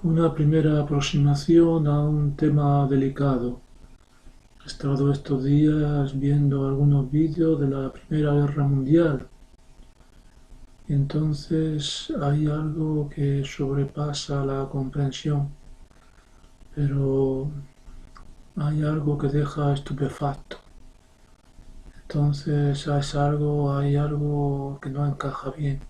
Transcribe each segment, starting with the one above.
Una primera aproximación a un tema delicado. He estado estos días viendo algunos vídeos de la Primera Guerra Mundial y entonces hay algo que sobrepasa la comprensión, pero hay algo que deja estupefacto. Entonces hay algo que no encaja bien.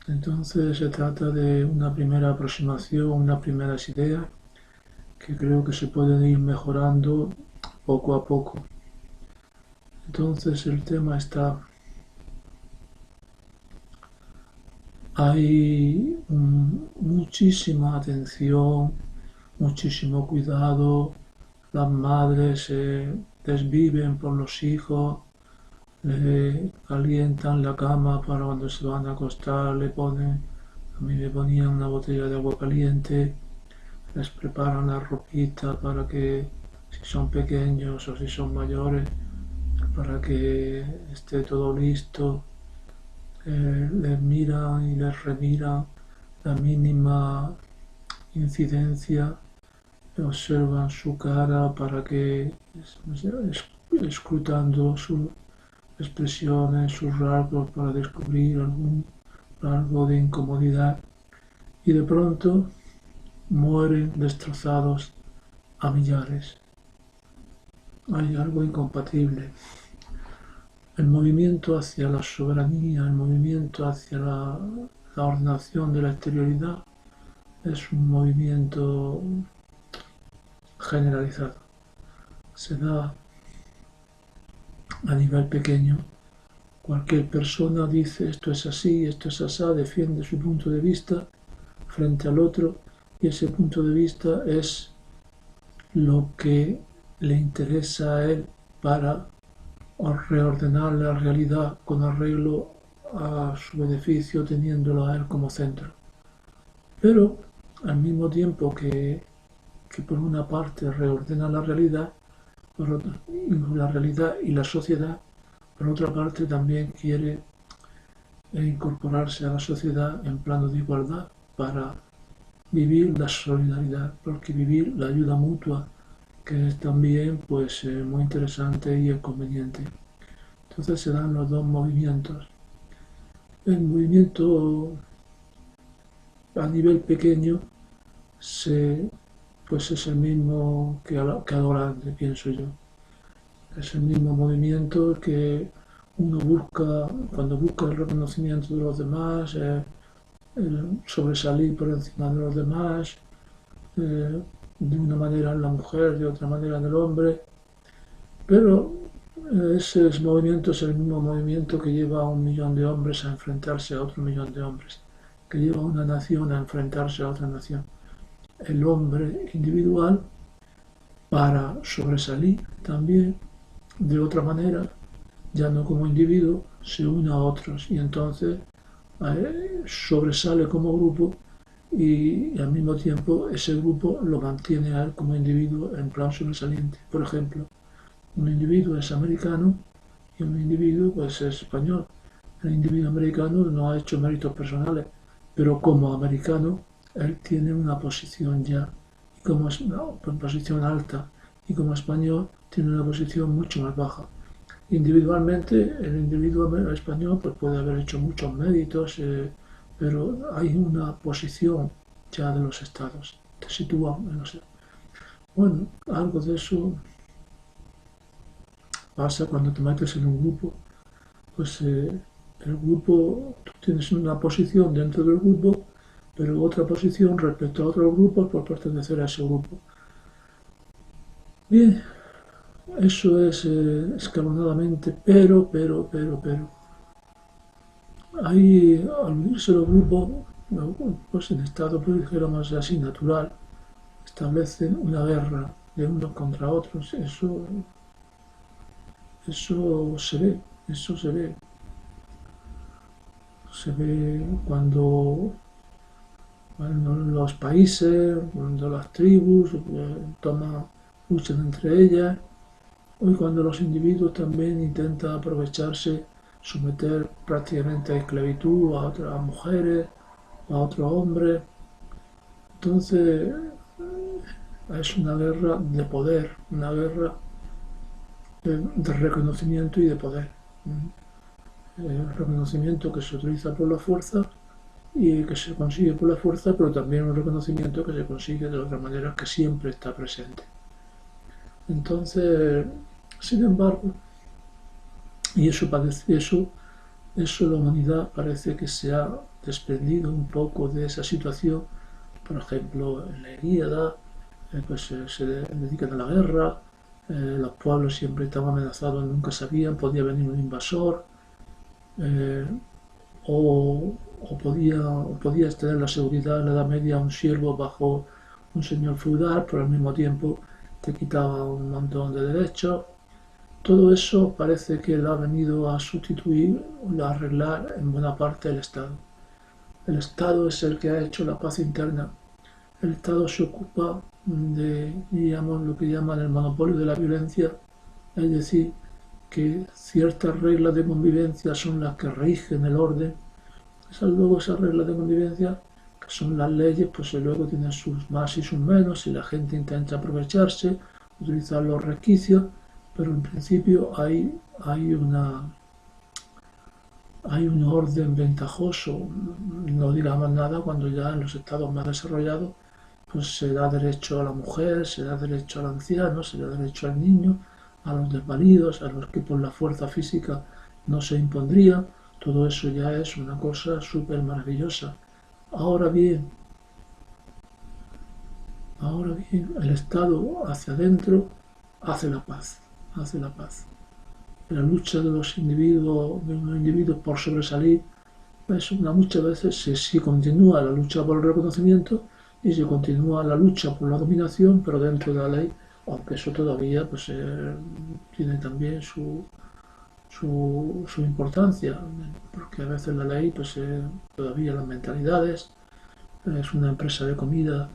Entonces se trata de una primera aproximación, unas primeras ideas que creo que se pueden ir mejorando poco a poco. Entonces el tema está, hay muchísima atención, muchísimo cuidado, las madres se desviven por los hijos, le calientan la cama para cuando se van a acostar, a mí me ponían una botella de agua caliente, les preparan la ropita para que si son pequeños o si son mayores, para que esté todo listo, les miran y les remiran la mínima incidencia, observan su cara para que, escrutando sus expresiones, sus rasgos para descubrir algún rasgo de incomodidad y de pronto mueren destrozados a millares. Hay algo incompatible. El movimiento hacia la soberanía, el movimiento hacia la ordenación de la exterioridad es un movimiento generalizado. Se da a nivel pequeño. Cualquier persona dice esto es así, defiende su punto de vista frente al otro y ese punto de vista es lo que le interesa a él para reordenar la realidad con arreglo a su beneficio teniéndolo a él como centro. Pero al mismo tiempo que por una parte reordena la realidad y la sociedad, por otra parte también quiere incorporarse a la sociedad en plano de igualdad para vivir la solidaridad, porque vivir la ayuda mutua, que es también pues muy interesante y es conveniente. Entonces se dan los dos movimientos. El movimiento a nivel pequeño pues es el mismo que a lo grande, pienso yo. Es el mismo movimiento que uno busca, cuando busca el reconocimiento de los demás, el sobresalir por encima de los demás, de una manera en la mujer, de otra manera en el hombre, pero ese movimiento es el mismo movimiento que lleva a 1 millón de hombres a enfrentarse a otro 1 millón de hombres, que lleva a una nación a enfrentarse a otra nación. El hombre individual, para sobresalir también de otra manera, ya no como individuo, se une a otros y entonces sobresale como grupo y al mismo tiempo ese grupo lo mantiene a él como individuo en plan sobresaliente. Por ejemplo, un individuo es americano y un individuo pues es español. El individuo americano no ha hecho méritos personales, pero como americano él tiene una posición ya, y como es una posición alta, y como español tiene una posición mucho más baja. Individualmente el individuo español pues, puede haber hecho muchos méritos, pero hay una posición ya de los estados, te sitúan en los... Bueno, algo de eso pasa cuando te metes en un grupo, pues el grupo, tú tienes una posición dentro del grupo, pero otra posición respecto a otros grupos por pertenecer a ese grupo. Bien, eso es escalonadamente, pero. Ahí, al unirse los grupos, pues en estado, pues dijéramos así, natural, establecen una guerra de unos contra otros. Eso se ve, eso se ve. Se ve cuando los países, cuando las tribus luchan entre ellas, y cuando los individuos también intentan aprovecharse, someter prácticamente a esclavitud a otras mujeres, a otros hombres. Entonces es una guerra de poder, una guerra de reconocimiento y de poder. El reconocimiento que se utiliza por la fuerza y que se consigue por la fuerza, pero también un reconocimiento que se consigue de otra manera que siempre está presente. Entonces, sin embargo, y eso la humanidad parece que se ha desprendido un poco de esa situación. Por ejemplo, en la Ilíada, pues se dedican a la guerra, los pueblos siempre estaban amenazados, nunca sabían, podía venir un invasor, eh, podías tener la seguridad en la Edad Media un siervo bajo un señor feudal, pero al mismo tiempo te quitaba un montón de derechos. Todo eso parece que lo ha venido a sustituir, a arreglar en buena parte el Estado. El Estado es el que ha hecho la paz interna. El Estado se ocupa de, digamos, lo que llaman el monopolio de la violencia, es decir, que ciertas reglas de convivencia son las que rigen el orden. Esas reglas de convivencia, que son las leyes, pues luego tienen sus más y sus menos, y la gente intenta aprovecharse, utilizar los resquicios, pero en principio hay un orden ventajoso. No digamos nada cuando ya en los estados más desarrollados pues se da derecho a la mujer, se da derecho al anciano, se da derecho al niño, a los desvalidos, a los que por la fuerza física no se impondría. Todo eso ya es una cosa súper maravillosa. Ahora bien, el Estado hacia adentro hace la paz, hace la paz. La lucha de los individuos por sobresalir es muchas veces se continúa la lucha por el reconocimiento y se continúa la lucha por la dominación, pero dentro de la ley, aunque eso todavía pues tiene también su importancia, porque a veces la ley pues todavía las mentalidades, es una empresa de comida,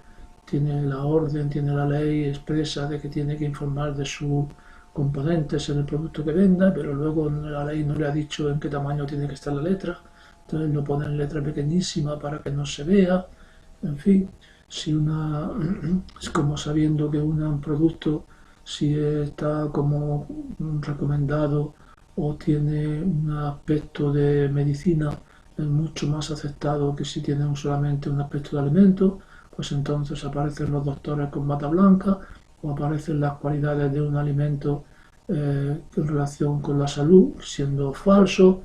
tiene la orden, tiene la ley expresa de que tiene que informar de sus componentes en el producto que venda, pero luego la ley no le ha dicho en qué tamaño tiene que estar la letra, entonces lo pone en letra pequeñísima para que no se vea. En fin, si es como sabiendo que un producto, si está como recomendado o tiene un aspecto de medicina, es mucho más aceptado que si tiene solamente un aspecto de alimento, pues entonces aparecen los doctores con bata blanca o aparecen las cualidades de un alimento en relación con la salud siendo falso,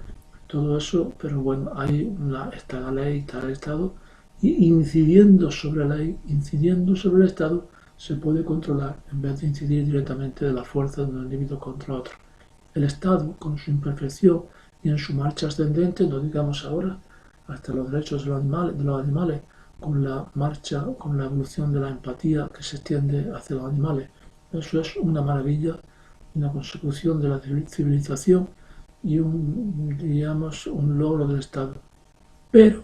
todo eso, pero bueno, está la ley, está el Estado, y incidiendo sobre la ley, incidiendo sobre el Estado, se puede controlar en vez de incidir directamente de la fuerza de un individuo contra otro. El Estado, con su imperfección y en su marcha ascendente, no digamos ahora, hasta los derechos de los animales, con la marcha, con la evolución de la empatía que se extiende hacia los animales. Eso es una maravilla, una consecución de la civilización y un logro del Estado. Pero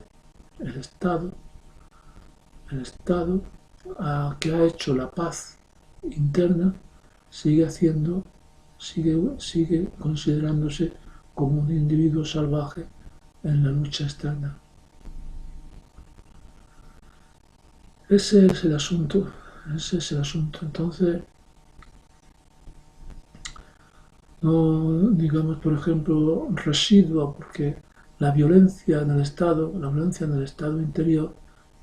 el Estado que ha hecho la paz interna sigue considerándose como un individuo salvaje en la lucha externa. Ese es el asunto. Entonces, no digamos, por ejemplo, residua, porque la violencia en el Estado interior,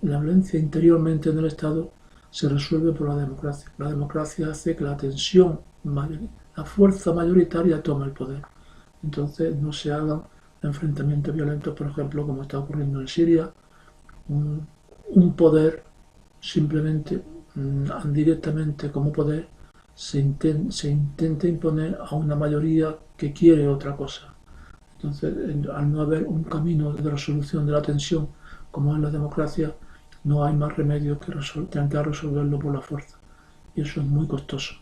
la violencia interiormente en el Estado se resuelve por la democracia. La democracia hace que la fuerza mayoritaria tome el poder. Entonces no se hagan enfrentamientos violentos, por ejemplo, como está ocurriendo en Siria, un poder simplemente, directamente como poder, se intenta imponer a una mayoría que quiere otra cosa. Entonces, al no haber un camino de resolución de la tensión, como es la democracia, no hay más remedio que intentar resolverlo por la fuerza. Y eso es muy costoso.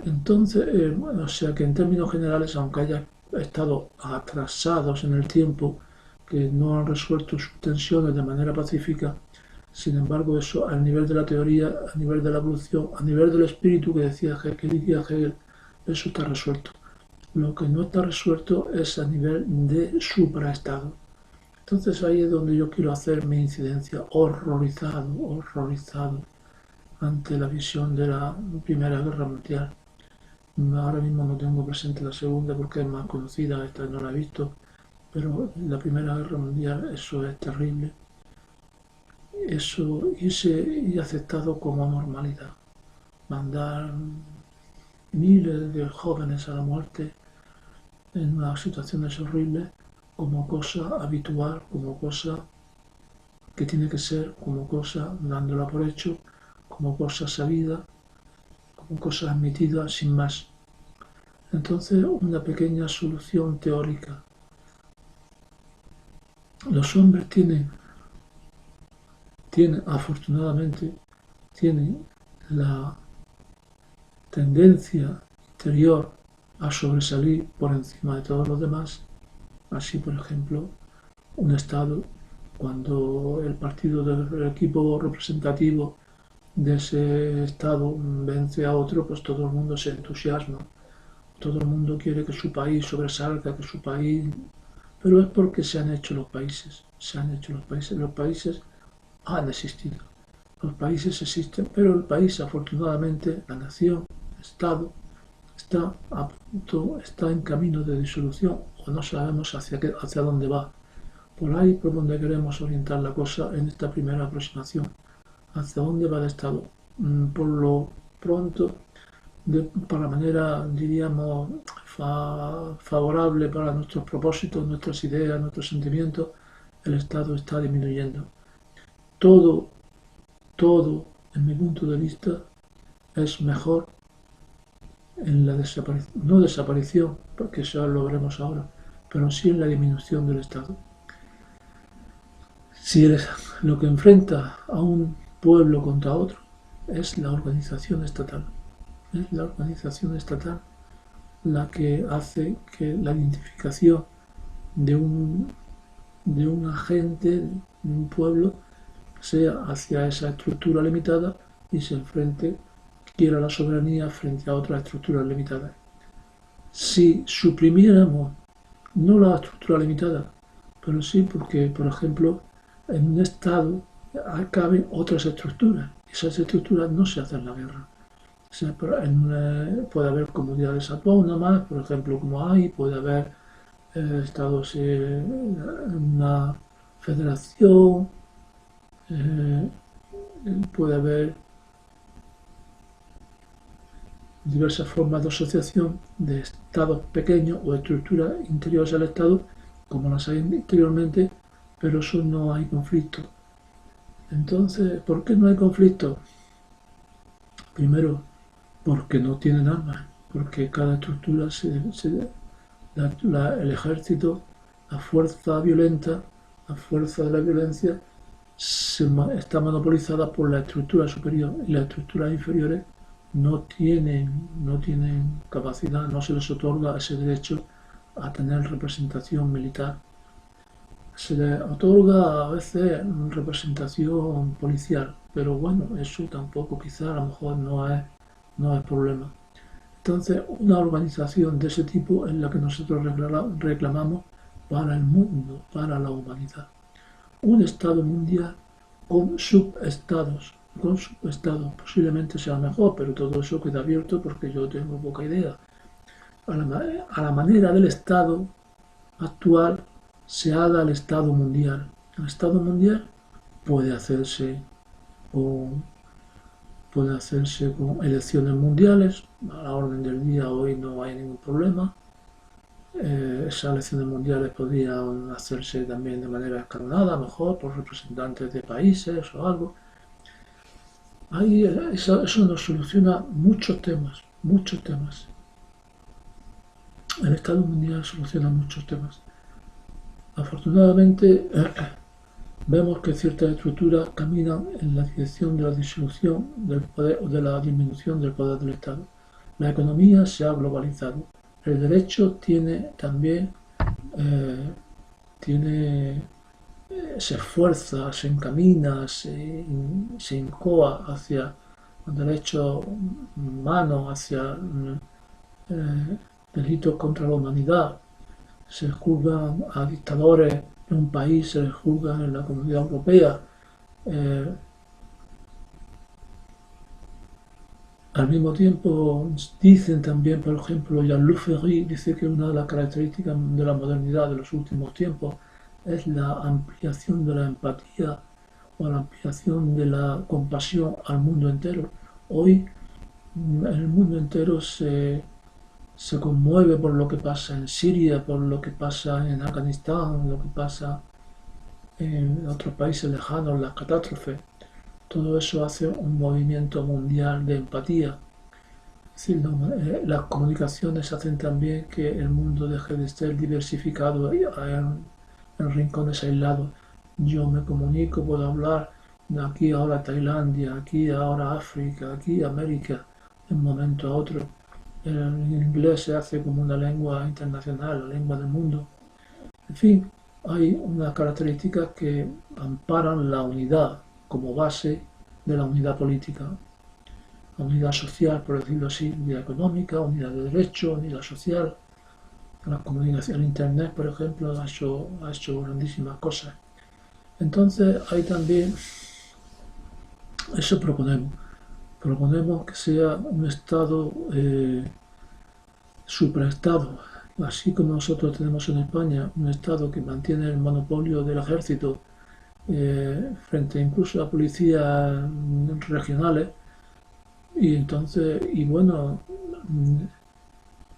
Entonces, o sea que en términos generales, aunque haya estado atrasados en el tiempo, que no han resuelto sus tensiones de manera pacífica, sin embargo, eso a nivel de la teoría, a nivel de la evolución, a nivel del espíritu que decía Hegel, eso está resuelto. Lo que no está resuelto es a nivel de supraestado. Entonces ahí es donde yo quiero hacer mi incidencia, horrorizado ante la visión de la Primera Guerra Mundial. Ahora mismo no tengo presente la segunda porque es más conocida, esta no la he visto, pero la Primera Guerra Mundial, eso es terrible. Eso y aceptado como normalidad. Mandar miles de jóvenes a la muerte en unas situaciones horribles como cosa habitual, como cosa que tiene que ser, como cosa dándola por hecho, como cosa sabida, como cosa admitida sin más. Entonces, una pequeña solución teórica. Los hombres afortunadamente, tienen la tendencia interior a sobresalir por encima de todos los demás. Así, por ejemplo, un Estado, cuando el equipo representativo de ese Estado vence a otro, pues todo el mundo se entusiasma. Todo el mundo quiere que su país sobresalga, que su país... Pero es porque se han hecho los países. Los países han existido. Los países existen, pero el país, afortunadamente, la nación, el Estado, está en camino de disolución o no sabemos hacia dónde va. Por ahí por donde queremos orientar la cosa en esta primera aproximación. ¿Hacia dónde va el Estado? Por lo pronto, para la manera, diríamos, favorable para nuestros propósitos, nuestras ideas, nuestros sentimientos, el Estado está disminuyendo. Todo, en mi punto de vista, es mejor en la no desaparición, porque eso lo veremos ahora, pero sí en la disminución del Estado. Si lo que enfrenta a un pueblo contra otro es la organización estatal. Es la organización estatal la que hace que la identificación de un agente, de un pueblo, sea hacia esa estructura limitada y se enfrente, quiera la soberanía frente a otras estructuras limitadas. Si suprimiéramos, no la estructura limitada, pero sí porque, por ejemplo, en un Estado caben otras estructuras. Esas estructuras no se hacen la guerra. O sea, puede haber comunidades autónomas, por ejemplo, como hay, puede haber estados en una federación, puede haber diversas formas de asociación de estados pequeños o estructuras interiores al Estado, como las hay interiormente, pero eso no hay conflicto. Entonces, ¿por qué no hay conflicto? Primero, porque no tienen armas, porque cada estructura el ejército, la fuerza violenta, la fuerza de la violencia está monopolizada por la estructura superior y las estructuras inferiores no tienen capacidad, no se les otorga ese derecho a tener representación militar. Se les otorga a veces representación policial, pero bueno, eso tampoco quizá a lo mejor no es problema. Entonces, una organización de ese tipo es la que nosotros reclamamos para el mundo, para la humanidad. Un Estado mundial con subestados, posiblemente sea mejor, pero todo eso queda abierto porque yo tengo poca idea. A la manera del Estado actual se haga el Estado mundial. El Estado mundial puede hacerse con elecciones mundiales, a la orden del día hoy no hay ningún problema. Esas elecciones mundiales podrían hacerse también de manera escalonada, mejor, por representantes de países o algo. Ahí eso nos soluciona muchos temas, muchos temas. El Estado mundial soluciona muchos temas. Afortunadamente, vemos que ciertas estructuras caminan en la dirección de la disolución del poder o de la disminución del poder del Estado. La economía se ha globalizado. El derecho tiene también se esfuerza, se encamina, se incoa hacia derechos humanos, hacia delitos contra la humanidad. Se juzgan a dictadores en un país, se les juzga en la Comunidad Europea. Eh, Al mismo tiempo, dicen también, por ejemplo, Jean-Luc Ferry dice que una de las características de la modernidad de los últimos tiempos es la ampliación de la empatía o la ampliación de la compasión al mundo entero. Hoy el mundo entero se conmueve por lo que pasa en Siria, por lo que pasa en Afganistán, lo que pasa en otros países lejanos, las catástrofes. Todo eso hace un movimiento mundial de empatía. Es decir, las comunicaciones hacen también que el mundo deje de ser diversificado en rincones aislados. Yo me comunico, puedo hablar de aquí ahora Tailandia, aquí ahora África, aquí América, de un momento a otro. El inglés se hace como una lengua internacional, la lengua del mundo. En fin, hay unas características que amparan la unidad como base de la unidad política. La unidad social, por decirlo así, unidad económica, unidad de derecho, unidad social. La comunicación, Internet, por ejemplo, ha hecho grandísimas cosas. Entonces, hay también, eso proponemos que sea un Estado supraestado, así como nosotros tenemos en España un Estado que mantiene el monopolio del ejército frente incluso a policías regionales. Y entonces, y bueno,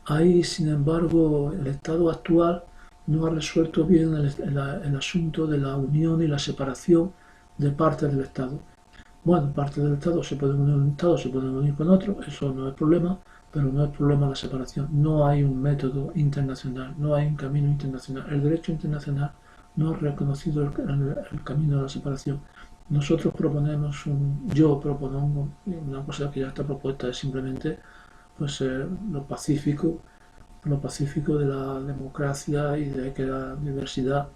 ahí sin embargo el Estado actual no ha resuelto bien el asunto de la unión y la separación de partes del Estado. Bueno, partes del Estado se pueden unir con un Estado, se pueden unir con otro, eso no es problema, pero no es problema la separación. No hay un método internacional, no hay un camino internacional. El derecho internacional no ha reconocido el camino de la separación. Nosotros yo propongo una cosa que ya está propuesta, es simplemente pues lo pacífico de la democracia y de que la diversidad,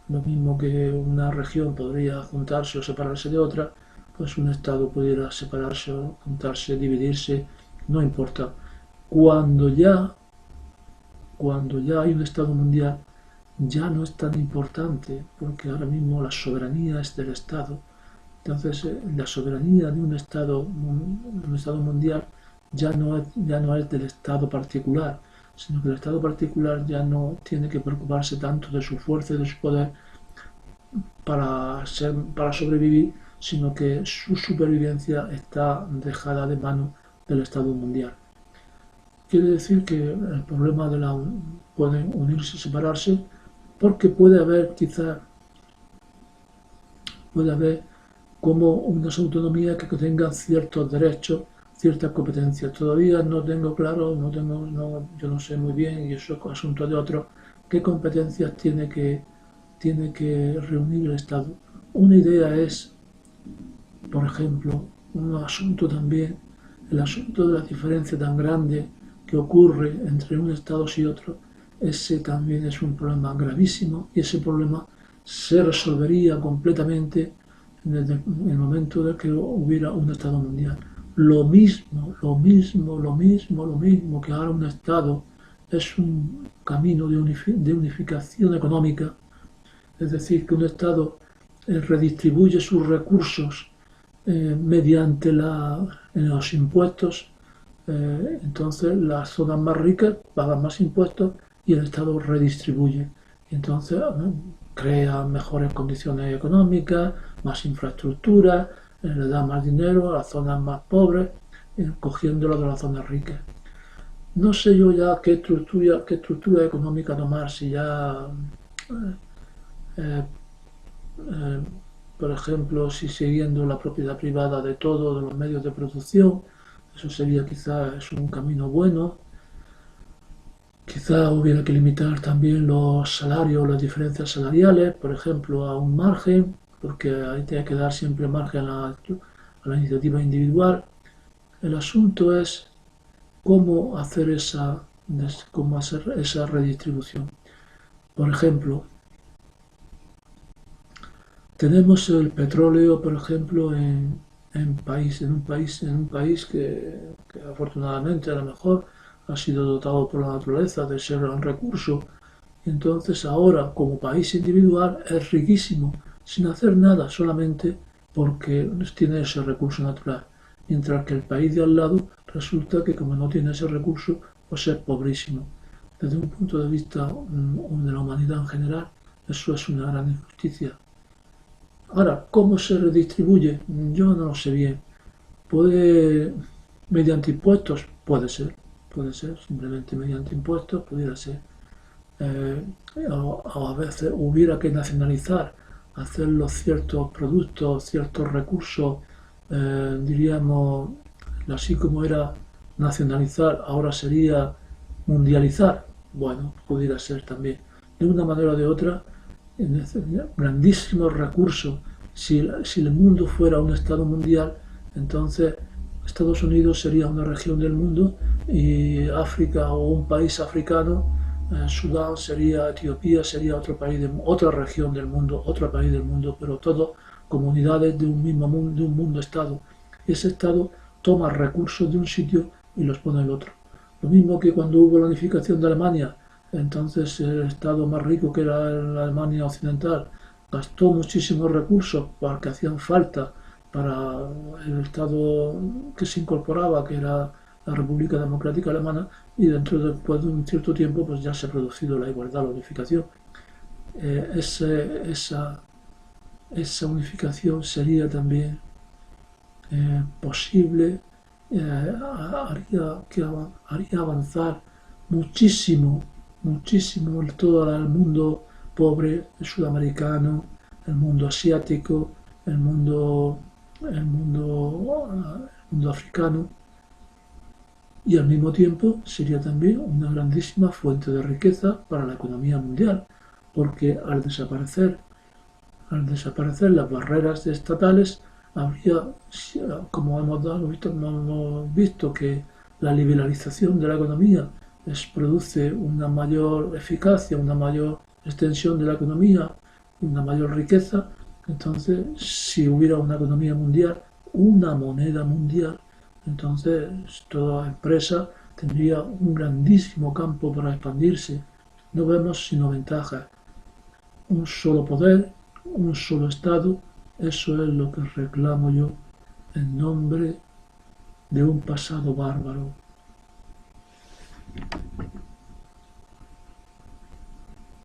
lo mismo que una región podría juntarse o separarse de otra, pues un Estado pudiera separarse o juntarse, dividirse, no importa. Cuando ya, cuando ya hay un Estado mundial, ya no es tan importante, porque ahora mismo la soberanía es del Estado. Entonces, la soberanía de un Estado mundial ya no es del Estado particular, sino que el Estado particular ya no tiene que preocuparse tanto de su fuerza y de su poder para sobrevivir, sino que su supervivencia está dejada de mano del Estado mundial. Quiere decir que el problema pueden unirse y separarse, porque puede haber como unas autonomías que tengan ciertos derechos, ciertas competencias. Todavía no tengo claro, yo no sé muy bien, y eso es asunto de otros, qué competencias tiene que reunir el Estado. Una idea es, por ejemplo, un asunto también, el asunto de la diferencia tan grande que ocurre entre unos estados y otros. Ese también es un problema gravísimo y ese problema se resolvería completamente en el momento de que hubiera un Estado mundial. Lo mismo que ahora un Estado es un camino de unificación económica, es decir, que un Estado redistribuye sus recursos mediante los impuestos. Entonces las zonas más ricas pagan más impuestos y el Estado redistribuye. Y entonces crea mejores condiciones económicas, más infraestructura, le da más dinero a las zonas más pobres, cogiéndolo de las zonas ricas. No sé yo ya qué estructura económica tomar, si ya, eh, eh, por ejemplo, si siguiendo la propiedad privada de todos los medios de producción, eso sería quizás un camino bueno. Quizá hubiera que limitar también los salarios, las diferencias salariales, por ejemplo, a un margen, porque ahí tiene que dar siempre margen a la iniciativa individual. El asunto es cómo hacer esa redistribución. Por ejemplo, tenemos el petróleo, por ejemplo, en un país que afortunadamente a lo mejor ha sido dotado por la naturaleza de ser un recurso Y entonces ahora, como país individual, es riquísimo, sin hacer nada, solamente porque tiene ese recurso natural. Mientras que el país de al lado resulta que como no tiene ese recurso, pues es pobrísimo. Desde un punto de vista de la humanidad en general, eso es una gran injusticia. Ahora, ¿cómo se redistribuye? Yo no lo sé bien. Puede, mediante impuestos, puede ser, simplemente mediante impuestos, pudiera ser. Eh, o a veces hubiera que nacionalizar, hacer los ciertos productos, ciertos recursos, diríamos, así como era nacionalizar, ahora sería mundializar. Bueno, pudiera ser también. De una manera o de otra, grandísimos recursos. Si el mundo fuera un estado mundial, entonces Estados Unidos sería una región del mundo y África o un país africano, Sudán sería, Etiopía sería otro país, otra región del mundo, otro país del mundo, pero todo comunidades de un mismo mundo, de un mundo estado. Y ese estado toma recursos de un sitio y los pone en el otro. Lo mismo que cuando hubo la unificación de Alemania, entonces el estado más rico, que era la Alemania occidental, gastó muchísimos recursos que hacían falta para el estado que se incorporaba, que era la República Democrática Alemana, y después de un cierto tiempo pues ya se ha producido la igualdad, la unificación. Esa unificación sería también posible, haría avanzar muchísimo, muchísimo todo el mundo pobre, el sudamericano, el mundo asiático, el mundo, el mundo africano, y al mismo tiempo sería también una grandísima fuente de riqueza para la economía mundial, porque al desaparecer las barreras estatales, habría, como hemos visto que la liberalización de la economía produce una mayor eficacia, una mayor extensión de la economía, una mayor riqueza. Entonces, si hubiera una economía mundial, una moneda mundial, entonces toda empresa tendría un grandísimo campo para expandirse. No vemos sino ventajas. Un solo poder, un solo Estado, eso es lo que reclamo yo en nombre de un pasado bárbaro.